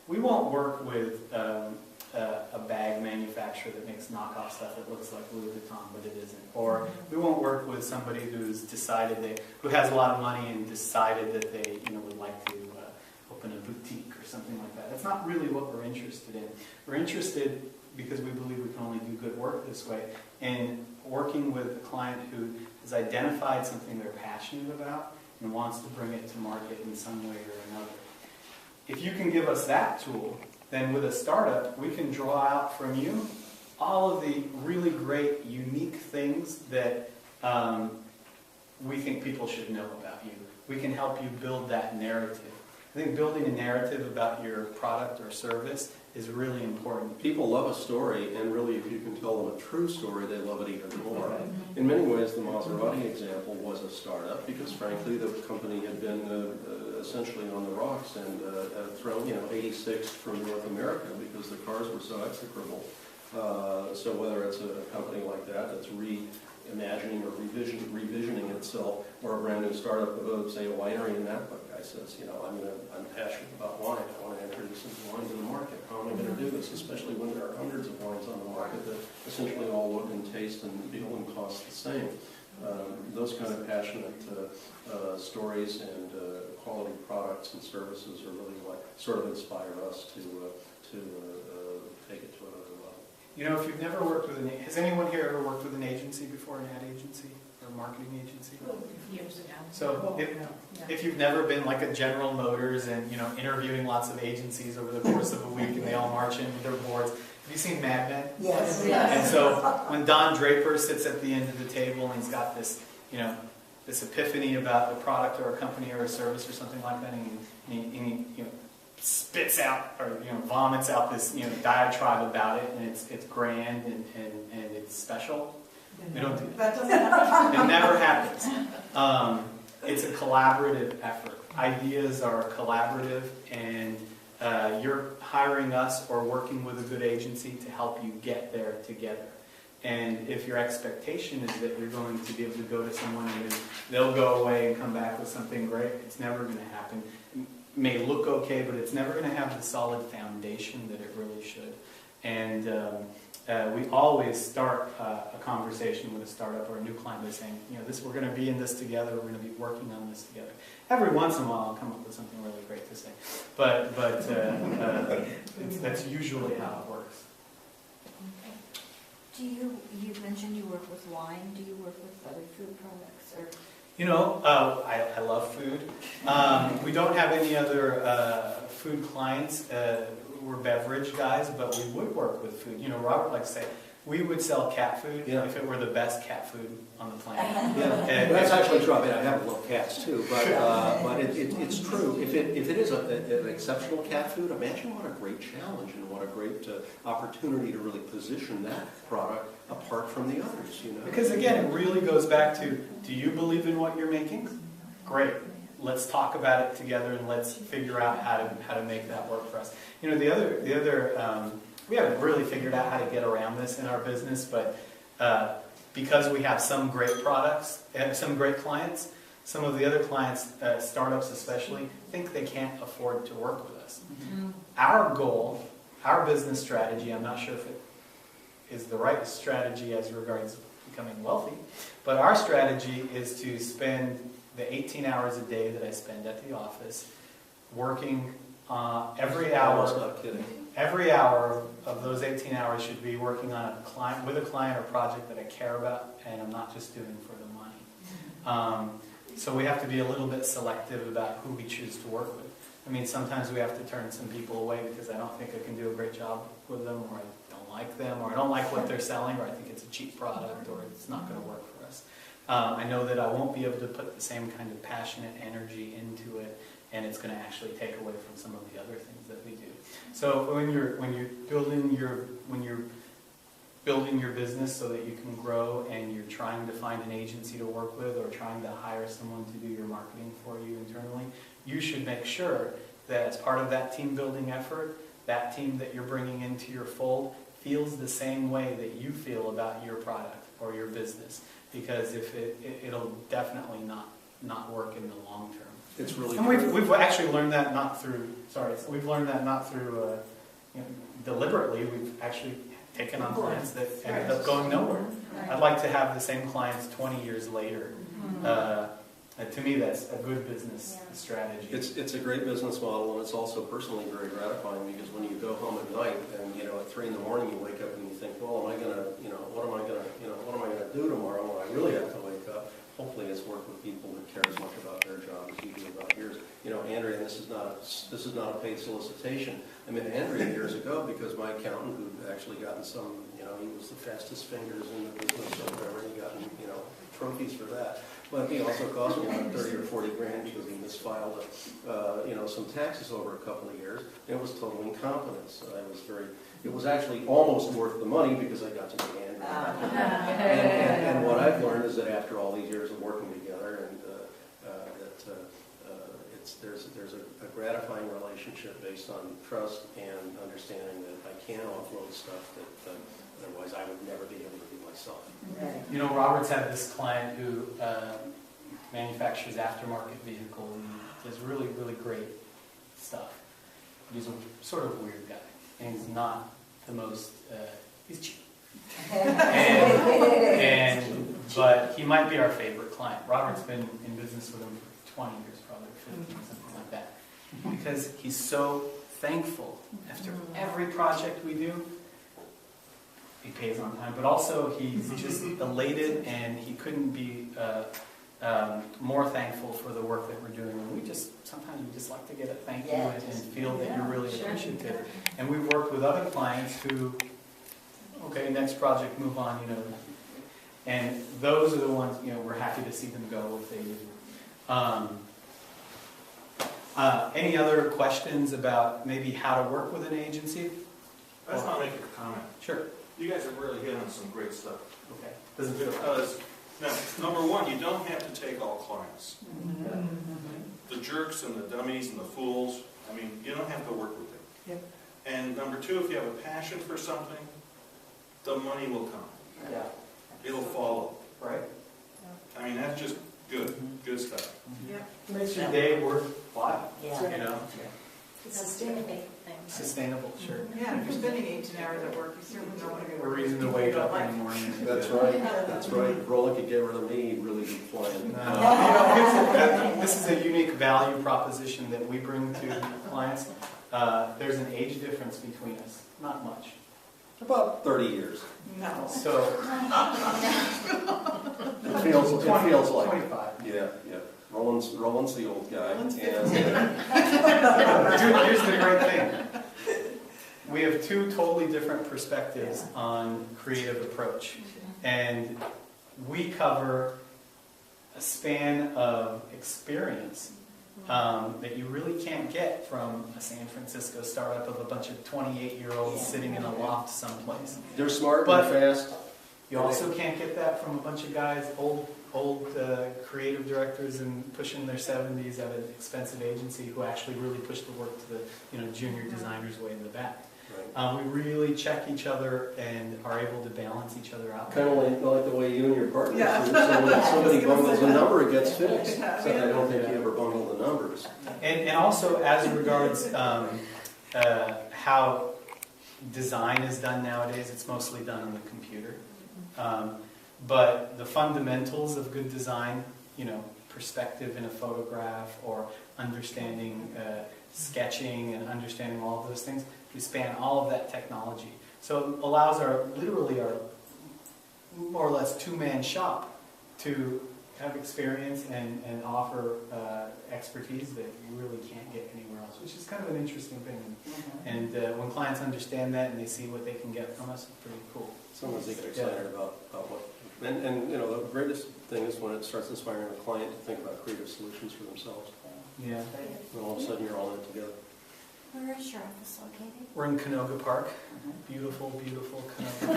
We won't work with a bag manufacturer that makes knockoff stuff that looks like Louis Vuitton, but it isn't. Or we won't work with somebody who's decided who has a lot of money and decided that they, would like to open a boutique or something like that. That's not really what we're interested in. We're interested, because we believe we can only do good work this way, in working with a client who has identified something they're passionate about and wants to bring it to market in some way or another. If you can give us that tool, then with a startup, we can draw out from you all of the really great, unique things that we think people should know about you. We can help you build that narrative. I think building a narrative about your product or service is really important. People love a story, and really, if you can tell them a true story, they love it even more. In many ways, the Maserati example was a startup because, frankly, the company had been essentially on the rocks and thrown, 86 from North America because the cars were so execrable. So whether it's a company like that that's reimagining or revisioning itself, or a brand new startup of, say, a winery, and that guy says, I'm passionate about wine. I want to introduce some wine to the market. How am I going to do this? Especially when there are hundreds of wines on the market that essentially all look and taste and feel and cost the same. Those kind of passionate stories and quality products and services are really what sort of inspire us to take it to another level. If you've never worked with has anyone here ever worked with an agency before, an ad agency or a marketing agency? Years ago. So if you've never been like a General Motors and interviewing lots of agencies over the course of a week and they all march in with their boards, have you seen Mad Men? Yes. And so when Don Draper sits at the end of the table and he's got this, this epiphany about the product or a company or a service or something like that, and he spits out or vomits out this diatribe about it, and it's grand and it's special. We don't do that. That doesn't happen. It never happens. It's a collaborative effort. Ideas are collaborative, and you're hiring us or working with a good agency to help you get there together. And if your expectation is that you're going to be able to go to someone and they'll go away and come back with something great, it's never going to happen. It may look okay, but it's never going to have the solid foundation that it really should. And we always start a conversation with a startup or a new client by saying, we're going to be in this together, we're going to be working on this together. Every once in a while I'll come up with something really great to say. But that's usually how it works. You mentioned you work with wine. Do you work with other food products? Or? I love food. We don't have any other food clients. We're beverage guys, but we would work with food. Robert likes to say, we would sell cat food if it were the best cat food on the planet. Yeah, that's actually true. I mean, I have little cats too, but it's true. If it is an exceptional cat food, imagine what a great challenge and what a great opportunity to really position that product apart from the others. Because again, it really goes back to: do you believe in what you're making? Great. Let's talk about it together and let's figure out how to make that work for us. The other. We haven't really figured out how to get around this in our business, but because we have some great products and some great clients, some of the other clients, startups especially, think they can't afford to work with us. Mm-hmm. Our goal, our business strategy, I'm not sure if it is the right strategy as regards becoming wealthy, but our strategy is to spend the 18 hours a day that I spend at the office working every hour. Not kidding. Every hour of those 18 hours should be working on with a client or project that I care about, and I'm not just doing for the money. So we have to be a little bit selective about who we choose to work with. I mean, sometimes we have to turn some people away because I don't think I can do a great job with them, or I don't like them, or I don't like what they're selling, or I think it's a cheap product, or it's not going to work for us. I know that I won't be able to put the same kind of passionate energy into it, and it's going to actually take away from some of the other things that we do. So when you're building your business so that you can grow, and you're trying to find an agency to work with, or trying to hire someone to do your marketing for you internally, you should make sure that as part of that team building effort, that team that you're bringing into your fold feels the same way that you feel about your product or your business, because if it'll definitely not work in the long term. It's really And true. we've actually learned that not through, we've learned that not through, deliberately. We've actually taken on clients that ended up going nowhere. I'd like to have the same clients 20 years later. To me, that's a good business strategy. It's a great business model, and it's also personally very gratifying, because when you go home at night and, at 3 in the morning, you wake up and you think, well, what am I gonna do tomorrow when I really have to wake up? Hopefully it's work with people that care as much about their job as you do about yours. Andrea, and this is not a paid solicitation. I met Andrea years ago because my accountant, who'd actually gotten some, he was the fastest fingers in the business or whatever, he got, trophies for that. But he also cost me about 30 or 40 grand because he misfiled, some taxes over a couple of years. It was total incompetence. It was actually almost worth the money because I got to meet Andrea. And what I've learned is that after all these years of working together, and there's a gratifying relationship based on trust and understanding that I can offload stuff that otherwise I would never be able to do myself. Right. Robert's had this client who manufactures aftermarket vehicles and does really, really great stuff. He's a sort of weird guy, and he's not the most, he's cheap. But he might be our favorite client. Robert's been in business with him for 20 years, probably 15, something like that. Because he's so thankful after every project we do. He pays on time, but also he's just elated, and he couldn't be more thankful for the work that we're doing. And sometimes we just like to get a thank you and feel that you're really appreciative. And we've worked with other clients who, okay, next project, move on, and those are the ones, we're happy to see them go if they do. Any other questions about maybe how to work with an agency? I just want to make a comment. Sure. You guys have really hit on some great stuff. Okay. Because, number one, you don't have to take all clients. The jerks and the dummies and the fools, you don't have to work with them. Yep. And number two, if you have a passion for something, the money will come. Yeah. It'll follow. Right. That's just good stuff. Makes your day worthwhile. Yeah. It's sustainable. Sustainable, sure. Yeah, if you're spending 18 hours at work, you certainly don't want to be A working. reason to wake up in the morning. That's right. If Rolland could get rid of me, he'd really be flying. This is a unique value proposition that we bring to clients. There's an age difference between us, not much. About 30 years. No. So, It feels like. 25. Yeah. Rolland's the old guy. Rolland's And Here's the great thing. We have two totally different perspectives on creative approach. And we cover a span of experience that you really can't get from a San Francisco startup of a bunch of 28-year-olds sitting in a loft someplace. they're smart, But- they're fast. You also can't get that from a bunch of guys, old creative directors and pushing their 70s at an expensive agency who actually really push the work to the junior designers way in the back. Right. We really check each other and are able to balance each other out. Kind of like the way you and your partner Yeah. do. So when somebody bungles a number, it gets fixed. Yeah. Except I don't think you ever bungle the numbers. And also as regards how design is done nowadays, it's mostly done on the computer. But the fundamentals of good design, perspective in a photograph or understanding sketching and understanding all of those things, we span all of that technology. So it allows our more or less two-man shop to have experience and offer expertise that you really can't get anywhere else, which is kind of an interesting thing. And when clients understand that and they see what they can get from us, it's pretty cool. Sometimes they get excited about what. And the greatest thing is when it starts inspiring a client to think about creative solutions for themselves. Yeah. And all of a sudden you're all in it together. Where is your office located? We're in Canoga Park. Beautiful, beautiful Canoga.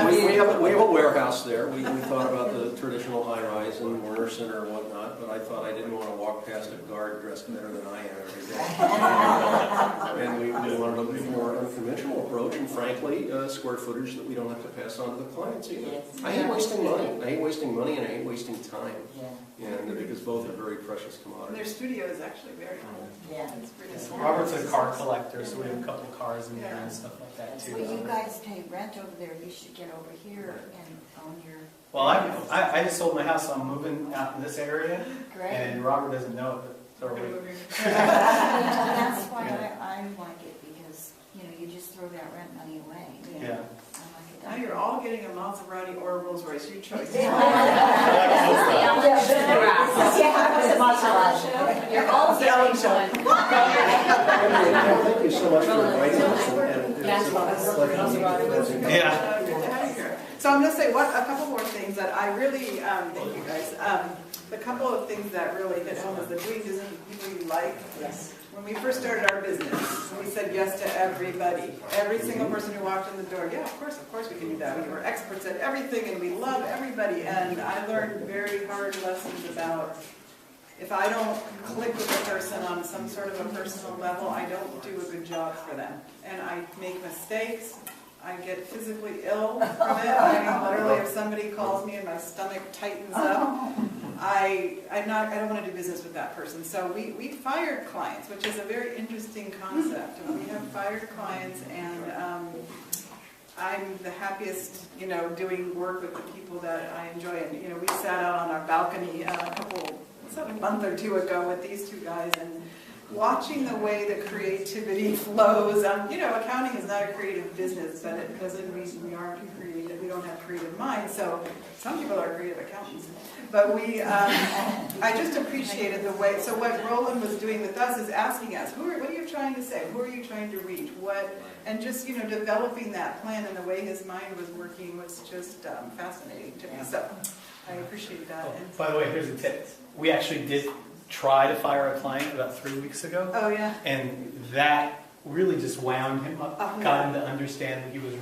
We have a warehouse there. We thought about the traditional high-rise and Warner Center and whatnot, but I thought I didn't want to walk past a guard dressed better than I am every day. And we wanted a more unconventional approach and frankly, square footage that we don't have to pass on to the clients either. Yes. I hate wasting money. I hate wasting money and I hate wasting time. Yeah. And because both are very precious And their commodities. studio is actually very cool. Yeah. It's pretty small. Robert's a car collector, so we have a couple cars in there and stuff like that too. Well, you guys pay rent over there, you should get over here and own your. Well, I just sold my house, so I'm moving out in this area, Great. and Robert doesn't know it, but We're so gonna we. move here. That's why I like it, because, you know, you just throw that rent money away. Yeah. I like it. Now you're all getting a Maserati or a Rolls Royce, your choice. You're all Selling show. Thank you so much for inviting us. And Yes, it's well, a pleasure to meet you. Yeah. Good to have you here. So I'm going to say a couple more things that I really, thank you guys. The couple of things that really hit home is the doing business with people you like. Yes. When we first started our business, we said yes to everybody. Every single person who walked in the door, yeah, of course we can do that. We were experts at everything and we love everybody. And I learned very hard lessons about if I don't click with a person on some sort of a personal level, I don't do a good job for them. And I make mistakes. I get physically ill from it. I mean, literally, if somebody calls me and my stomach tightens up, I don't want to do business with that person. So we fired clients, which is a very interesting concept. We have fired clients, and I'm the happiest, doing work with the people that I enjoy. And we sat out on our balcony a month or two ago with these two guys, and watching the way the creativity flows. Accounting is not a creative business, but it doesn't mean we aren't creative. We don't have creative minds. So some people are creative accountants. But I just appreciated the way. So what Rolland was doing with us is asking us, what are you trying to say? Who are you trying to reach? And just developing that plan and the way his mind was working was just fascinating to me. So I appreciate that. Oh, by the way, here's a tip. We actually did try to fire a client about 3 weeks ago, Oh yeah. and that really just wound him up, Oh, got yeah. him to understand that he was his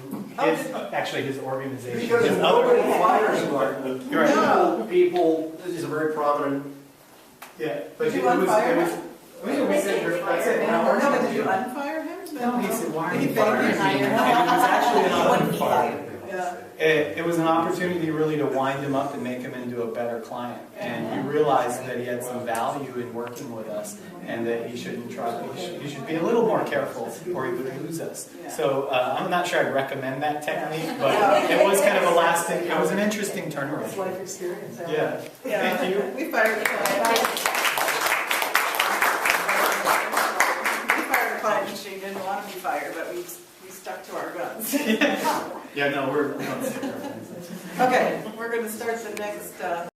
organization. Because his nobody other, fires Martin. You're right. No. People, this is a very prominent. Yeah, but Did it you was. unfire It was him? We said you're fired. No, but did you unfire him? no, he said, "Why are He you fired firing me?" you. And it was actually an opportunity. Yeah. It was an opportunity really to wind him up and make him into a better client. And we realized that he had some value in working with us, and that he shouldn't try. He should be a little more careful, or he would lose us. Yeah. So I'm not sure I'd recommend that technique, but it was kind of a lasting. It was an interesting turnaround. Life experience. Yeah. Yeah. Thank you. We fired a client. We fired a client and she didn't want to be fired, but we stuck to our guns. Yeah. No, we're. Okay, we're going to start the next.